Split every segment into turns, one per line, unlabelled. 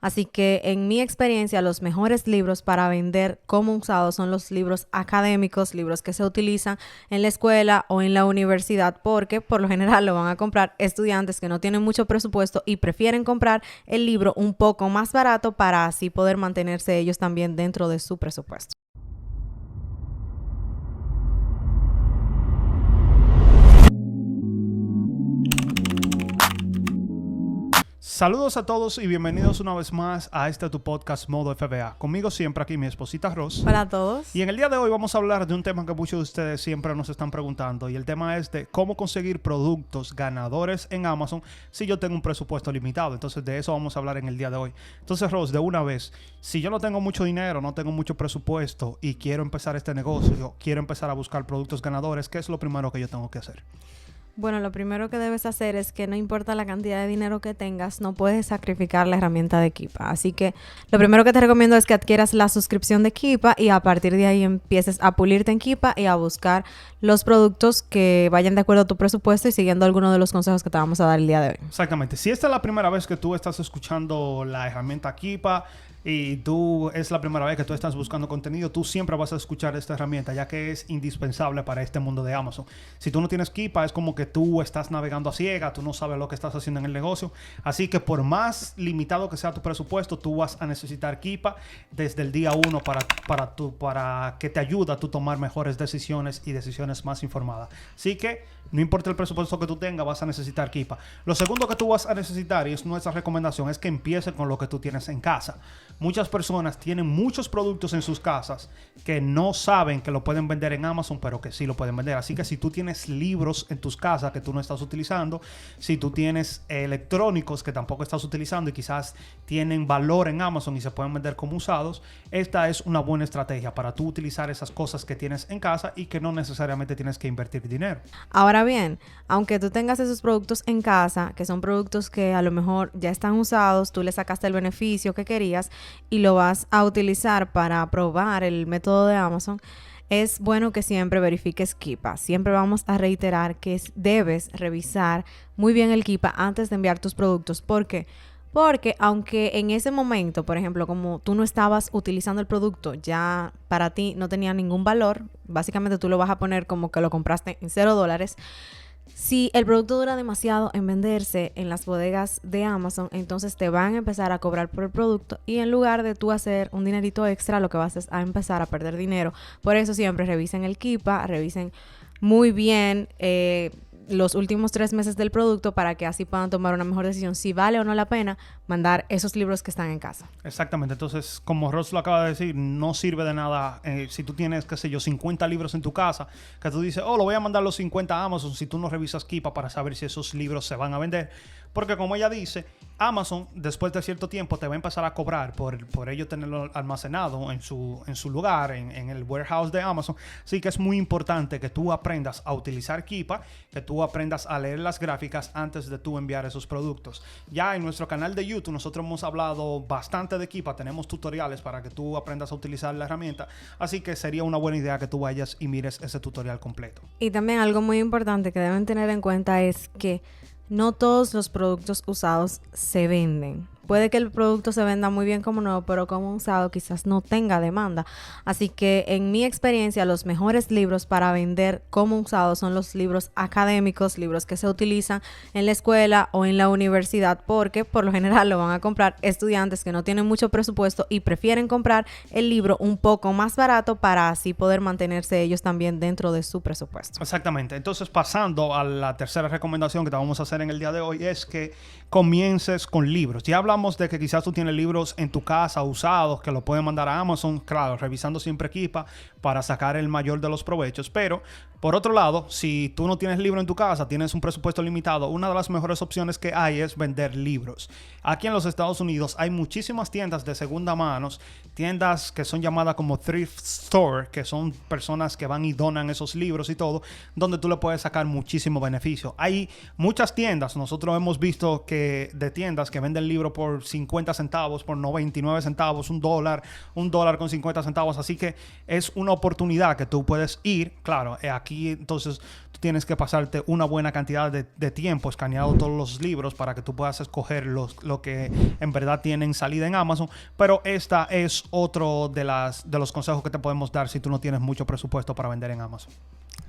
Así que en mi experiencia, los mejores libros para vender como usados son los libros académicos, libros que se utilizan en la escuela o en la universidad, porque por lo general lo van a comprar estudiantes que no tienen mucho presupuesto y prefieren comprar el libro un poco más barato para así poder mantenerse ellos también dentro de su presupuesto.
Saludos a todos y bienvenidos una vez más a tu podcast Modo FBA. Conmigo siempre aquí mi esposita Ros.
Hola a todos.
Y en el día de hoy vamos a hablar de un tema que muchos de ustedes siempre nos están preguntando. Y el tema es de cómo conseguir productos ganadores en Amazon si yo tengo un presupuesto limitado. Entonces de eso vamos a hablar en el día de hoy. Entonces Ros, de una vez, si yo no tengo mucho dinero, no tengo mucho presupuesto y quiero empezar este negocio, quiero empezar a buscar productos ganadores, ¿qué es lo primero que yo tengo que hacer?
Bueno, lo primero que debes hacer es que no importa la cantidad de dinero que tengas, no puedes sacrificar la herramienta de Keepa. Así que lo primero que te recomiendo es que adquieras la suscripción de Keepa y a partir de ahí empieces a pulirte en Keepa y a buscar los productos que vayan de acuerdo a tu presupuesto y siguiendo algunos de los consejos que te vamos a dar el día de hoy.
Exactamente. Si esta es la primera vez que tú estás escuchando la herramienta Keepa y es la primera vez que tú estás buscando contenido, tú siempre vas a escuchar esta herramienta ya que es indispensable para este mundo de Amazon. Si tú no tienes Keepa, es como que tú estás navegando a ciegas, tú no sabes lo que estás haciendo en el negocio. Así que por más limitado que sea tu presupuesto, tú vas a necesitar Keepa desde el día 1 para que te ayude a tú tomar mejores decisiones y decisiones más informadas. Así que no importa el presupuesto que tú tengas, vas a necesitar Keepa. Lo segundo que tú vas a necesitar, y es nuestra recomendación, es que empieces con lo que tú tienes en casa. Muchas personas tienen muchos productos en sus casas que no saben que lo pueden vender en Amazon, pero que sí lo pueden vender. Así que si tú tienes libros en tus casas que tú no estás utilizando, si tú tienes electrónicos que tampoco estás utilizando y quizás tienen valor en Amazon y se pueden vender como usados, esta es una buena estrategia para tú utilizar esas cosas que tienes en casa y que no necesariamente tienes que invertir dinero.
Ahora bien, aunque tú tengas esos productos en casa, que son productos que a lo mejor ya están usados, tú le sacaste el beneficio que querías y lo vas a utilizar para probar el método de Amazon, es bueno que siempre verifiques Keepa. Siempre vamos a reiterar que debes revisar muy bien el Keepa antes de enviar tus productos. ¿Por qué? Porque aunque en ese momento, por ejemplo, como tú no estabas utilizando el producto, ya para ti no tenía ningún valor, básicamente tú lo vas a poner como que lo compraste en $0. Si el producto dura demasiado en venderse en las bodegas de Amazon, entonces te van a empezar a cobrar por el producto y en lugar de tú hacer un dinerito extra, lo que vas es a empezar a perder dinero. Por eso siempre revisen el Keepa, revisen muy bien los últimos 3 meses del producto para que así puedan tomar una mejor decisión si vale o no la pena mandar esos libros que están en casa.
Exactamente. Entonces, como Ross lo acaba de decir, no sirve de nada si tú tienes, qué sé yo, 50 libros en tu casa, que tú dices, lo voy a mandar los 50 a Amazon si tú no revisas Keepa para saber si esos libros se van a vender. Porque como ella dice, Amazon después de cierto tiempo te va a empezar a cobrar por ello tenerlo almacenado en su lugar, en el warehouse de Amazon. Así que es muy importante que tú aprendas a utilizar Keepa, que tú aprendas a leer las gráficas antes de tú enviar esos productos. Ya en nuestro canal de YouTube nosotros hemos hablado bastante de Keepa, tenemos tutoriales para que tú aprendas a utilizar la herramienta. Así que sería una buena idea que tú vayas y mires ese tutorial completo.
Y también algo muy importante que deben tener en cuenta es que no todos los productos usados se venden. Puede que el producto se venda muy bien como nuevo, pero como usado quizás no tenga demanda. Así que en mi experiencia, los mejores libros para vender como usados son los libros académicos, libros que se utilizan en la escuela o en la universidad, porque por lo general lo van a comprar estudiantes que no tienen mucho presupuesto y prefieren comprar el libro un poco más barato para así poder mantenerse ellos también dentro de su presupuesto.
Exactamente. Entonces, pasando a la tercera recomendación que te vamos a hacer en el día de hoy, es que comiences con libros. Ya hablamos de que quizás tú tienes libros en tu casa usados que lo pueden mandar a Amazon, claro, revisando siempre Keepa para sacar el mayor de los provechos. Pero, por otro lado, si tú no tienes libro en tu casa, tienes un presupuesto limitado, una de las mejores opciones que hay es vender libros. Aquí en los Estados Unidos hay muchísimas tiendas de segunda mano, tiendas que son llamadas como thrift store, que son personas que van y donan esos libros y todo, donde tú le puedes sacar muchísimo beneficio. Hay muchas tiendas, nosotros hemos visto que de tiendas que venden libros por 50 centavos, por 99 centavos, $1 con 50 centavos. Así que es una oportunidad que tú puedes ir. Claro, aquí entonces tú tienes que pasarte una buena cantidad de tiempo escaneando todos los libros para que tú puedas escoger lo que en verdad tienen salida en Amazon. Pero esta es otro de los consejos que te podemos dar si tú no tienes mucho presupuesto para vender en Amazon.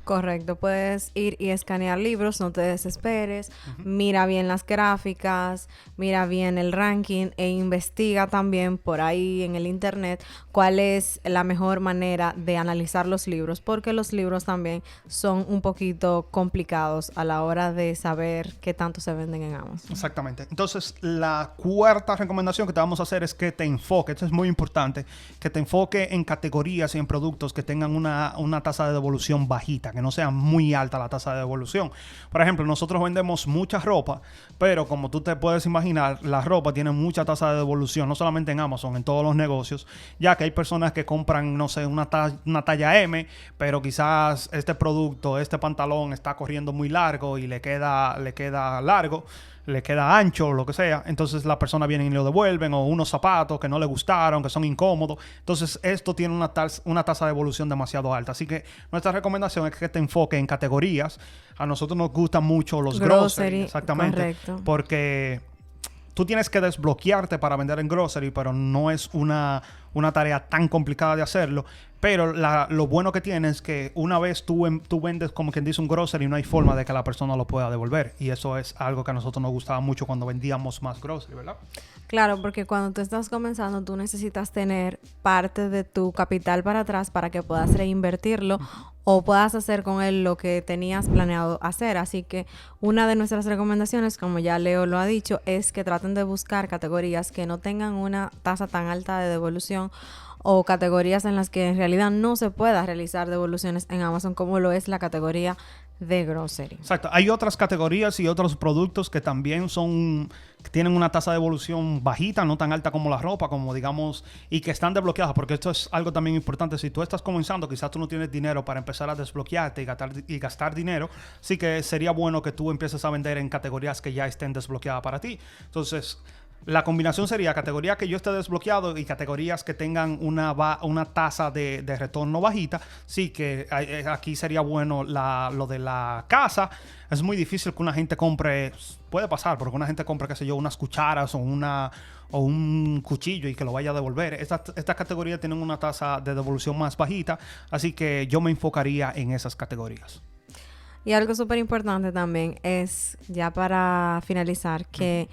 Correcto, puedes ir y escanear libros, no te desesperes, mira bien las gráficas, mira bien el ranking e investiga también por ahí en el internet cuál es la mejor manera de analizar los libros, porque los libros también son un poquito complicados a la hora de saber qué tanto se venden en Amazon.
Exactamente. Entonces, la cuarta recomendación que te vamos a hacer es que te enfoques, esto es muy importante, que te enfoque en categorías y en productos que tengan una tasa de devolución bajita, que no sea muy alta la tasa de devolución. Por ejemplo, nosotros vendemos mucha ropa, pero como tú te puedes imaginar, la ropa tiene mucha tasa de devolución, no solamente en Amazon, en todos los negocios, ya que hay personas que compran, no sé, una talla M, pero quizás este producto, este pantalón está corriendo muy largo y le queda largo, le queda ancho o lo que sea, entonces la persona viene y lo devuelven, o unos zapatos que no le gustaron, que son incómodos. Entonces esto tiene una tasa de devolución demasiado alta, así que nuestra recomendación es que te enfoques en categorías. A nosotros nos gustan mucho los grocery, exactamente,
correcto.
porque tú tienes que desbloquearte para vender en grocery, pero no es una tarea tan complicada de hacerlo. Pero lo bueno que tiene es que una vez tú vendes, como quien dice, un grocery, no hay forma de que la persona lo pueda devolver. Y eso es algo que a nosotros nos gustaba mucho cuando vendíamos más grocery, ¿verdad?
Claro, porque cuando tú estás comenzando, tú necesitas tener parte de tu capital para atrás para que puedas reinvertirlo o puedas hacer con él lo que tenías planeado hacer. Así que una de nuestras recomendaciones, como ya Leo lo ha dicho, es que traten de buscar categorías que no tengan una tasa tan alta de devolución o categorías en las que en realidad no se pueda realizar devoluciones en Amazon, como lo es la categoría de grocery.
Exacto. Hay otras categorías y otros productos que también tienen una tasa de devolución bajita, no tan alta como la ropa, como digamos, y que están desbloqueadas, porque esto es algo también importante. Si tú estás comenzando, quizás tú no tienes dinero para empezar a desbloquearte y gastar dinero, sí que sería bueno que tú empieces a vender en categorías que ya estén desbloqueadas para ti. Entonces, la combinación sería categorías que yo esté desbloqueado y categorías que tengan una tasa de retorno bajita. Sí, que aquí sería bueno lo de la casa. Es muy difícil que una gente compre, puede pasar, porque una gente compre, qué sé yo, unas cucharas o un cuchillo y que lo vaya a devolver. Estas categorías tienen una tasa de devolución más bajita, así que yo me enfocaría en esas categorías.
Y algo súper importante también es, ya para finalizar, que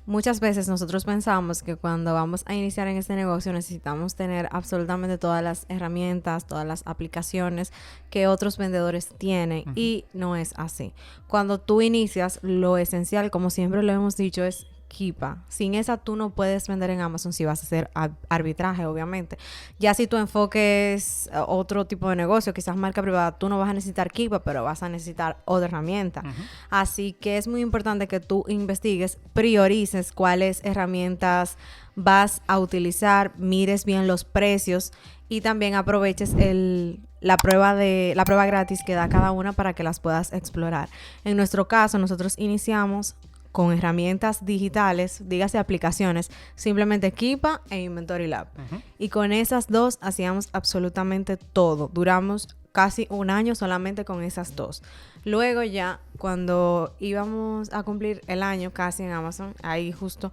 muchas veces nosotros pensamos que cuando vamos a iniciar en este negocio necesitamos tener absolutamente todas las herramientas, todas las aplicaciones que otros vendedores tienen, y no es así. Cuando tú inicias, lo esencial, como siempre lo hemos dicho, es Keepa. Sin esa tú no puedes vender en Amazon si vas a hacer arbitraje, obviamente. Ya si tu enfoque es otro tipo de negocio, quizás marca privada, tú no vas a necesitar Keepa, pero vas a necesitar otra herramienta. Así que es muy importante que tú investigues, priorices cuáles herramientas vas a utilizar, mires bien los precios y también aproveches la prueba gratis que da cada una para que las puedas explorar. En nuestro caso, nosotros iniciamos con herramientas digitales, dígase aplicaciones, simplemente Keepa e Inventory Lab. Y con esas dos hacíamos absolutamente todo. Duramos casi un año solamente con esas dos. Luego ya, cuando íbamos a cumplir el año casi en Amazon, ahí justo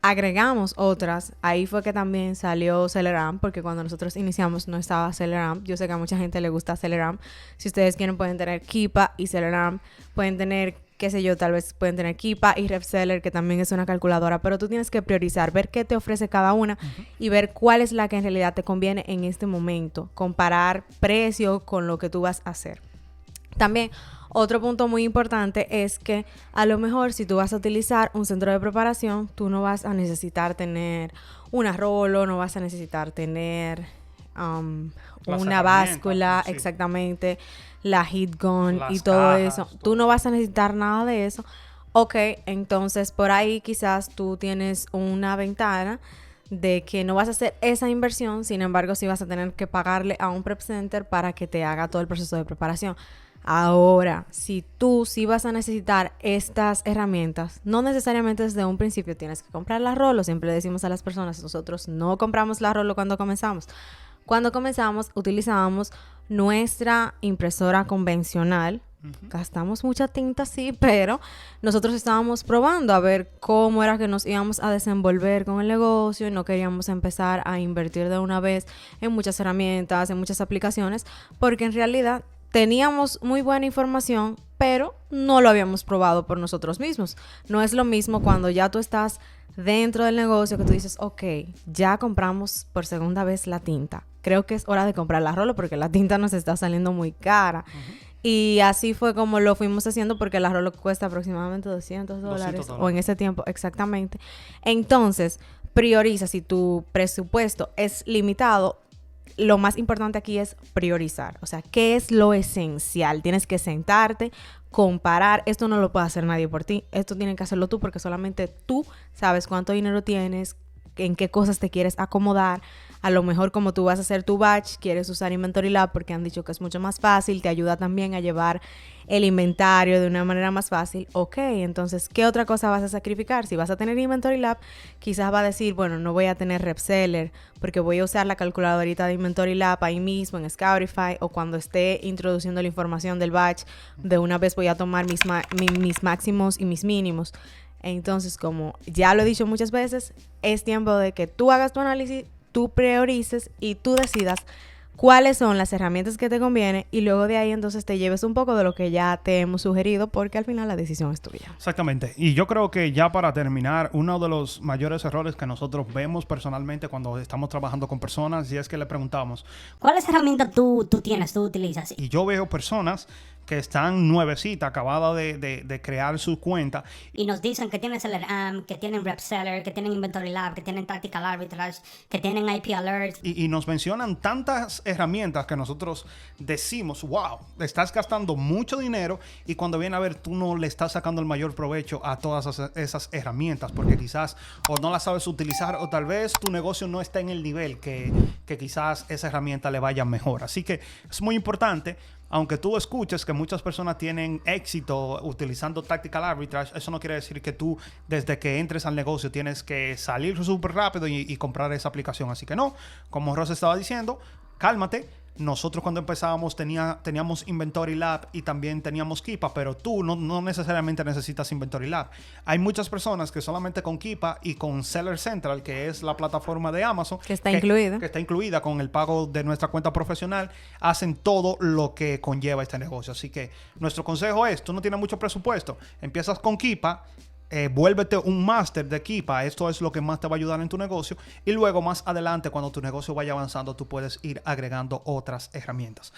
agregamos otras. Ahí fue que también salió Celeram, porque cuando nosotros iniciamos no estaba Celeram. Yo sé que a mucha gente le gusta Celeram. Si ustedes quieren pueden tener Keepa y Celeram. Pueden tener, qué sé yo, tal vez pueden tener Keepa y RevSeller, que también es una calculadora, pero tú tienes que priorizar, ver qué te ofrece cada una y ver cuál es la que en realidad te conviene en este momento. Comparar precio con lo que tú vas a hacer. También, otro punto muy importante es que a lo mejor si tú vas a utilizar un centro de preparación, tú no vas a necesitar tener una Rolo, no vas a necesitar tener una báscula, sí, exactamente, la heat gun y todo eso. Tú no vas a necesitar nada de eso. Ok, entonces por ahí quizás tú tienes una ventana de que no vas a hacer esa inversión, sin embargo sí vas a tener que pagarle a un prep center para que te haga todo el proceso de preparación. Ahora, si tú sí vas a necesitar estas herramientas, no necesariamente desde un principio tienes que comprar la Rolo. Siempre decimos a las personas, nosotros no compramos la Rolo cuando comenzamos. Cuando comenzamos, utilizábamos nuestra impresora convencional. Gastamos mucha tinta, sí, pero nosotros estábamos probando a ver cómo era que nos íbamos a desenvolver con el negocio y no queríamos empezar a invertir de una vez en muchas herramientas, en muchas aplicaciones, porque en realidad teníamos muy buena información, pero no lo habíamos probado por nosotros mismos. No es lo mismo cuando ya tú estás dentro del negocio que tú dices, ok, ya compramos por segunda vez la tinta. Creo que es hora de comprar la Rolo porque la tinta nos está saliendo muy cara. Y así fue como lo fuimos haciendo porque la Rolo cuesta aproximadamente $200 o en ese tiempo exactamente. Entonces, prioriza. Si tu presupuesto es limitado, lo más importante aquí es priorizar. O sea, ¿qué es lo esencial? Tienes que sentarte, comparar. Esto no lo puede hacer nadie por ti. Esto tienes que hacerlo tú porque solamente tú sabes cuánto dinero tienes, en qué cosas te quieres acomodar. A lo mejor como tú vas a hacer tu batch, quieres usar Inventory Lab porque han dicho que es mucho más fácil, te ayuda también a llevar el inventario de una manera más fácil. Ok, entonces, ¿qué otra cosa vas a sacrificar? Si vas a tener Inventory Lab, quizás va a decir, bueno, no voy a tener Repseller porque voy a usar la calculadorita de Inventory Lab ahí mismo en Scoutify, o cuando esté introduciendo la información del batch, de una vez voy a tomar mis máximos y mis mínimos. Entonces, como ya lo he dicho muchas veces, es tiempo de que tú hagas tu análisis, tú priorices y tú decidas cuáles son las herramientas que te conviene, y luego de ahí entonces te lleves un poco de lo que ya te hemos sugerido, porque al final la decisión es tuya.
Exactamente. Y yo creo que ya para terminar, uno de los mayores errores que nosotros vemos personalmente cuando estamos trabajando con personas, y es que le preguntamos,
¿cuáles herramientas tú tienes, tú utilizas?
y yo veo personas que están nuevecitas, acabadas de crear su cuenta.
Y nos dicen que tienen que tienen Repseller, que tienen Inventory Lab, que tienen Tactical Arbitrage, que tienen IP Alert.
Y nos mencionan tantas herramientas que nosotros decimos, wow, estás gastando mucho dinero, y cuando viene a ver, tú no le estás sacando el mayor provecho a todas esas herramientas, porque quizás o no las sabes utilizar, o tal vez tu negocio no está en el nivel que quizás esa herramienta le vaya mejor. Así que es muy importante. Aunque tú escuches que muchas personas tienen éxito utilizando Tactical Arbitrage, eso no quiere decir que tú, desde que entres al negocio, tienes que salir súper rápido y comprar esa aplicación. Así que no, como Ross estaba diciendo, cálmate. Nosotros cuando empezábamos teníamos Inventory Lab y también teníamos Keepa, pero tú no necesariamente necesitas Inventory Lab. Hay muchas personas que solamente con Keepa y con Seller Central, que es la plataforma de Amazon,
que está
incluida con el pago de nuestra cuenta profesional, hacen todo lo que conlleva este negocio. Así que nuestro consejo es, tú no tienes mucho presupuesto, empiezas con Keepa, vuélvete un máster de Keepa. Esto es lo que más te va a ayudar en tu negocio, y luego más adelante, cuando tu negocio vaya avanzando, tú puedes ir agregando otras herramientas.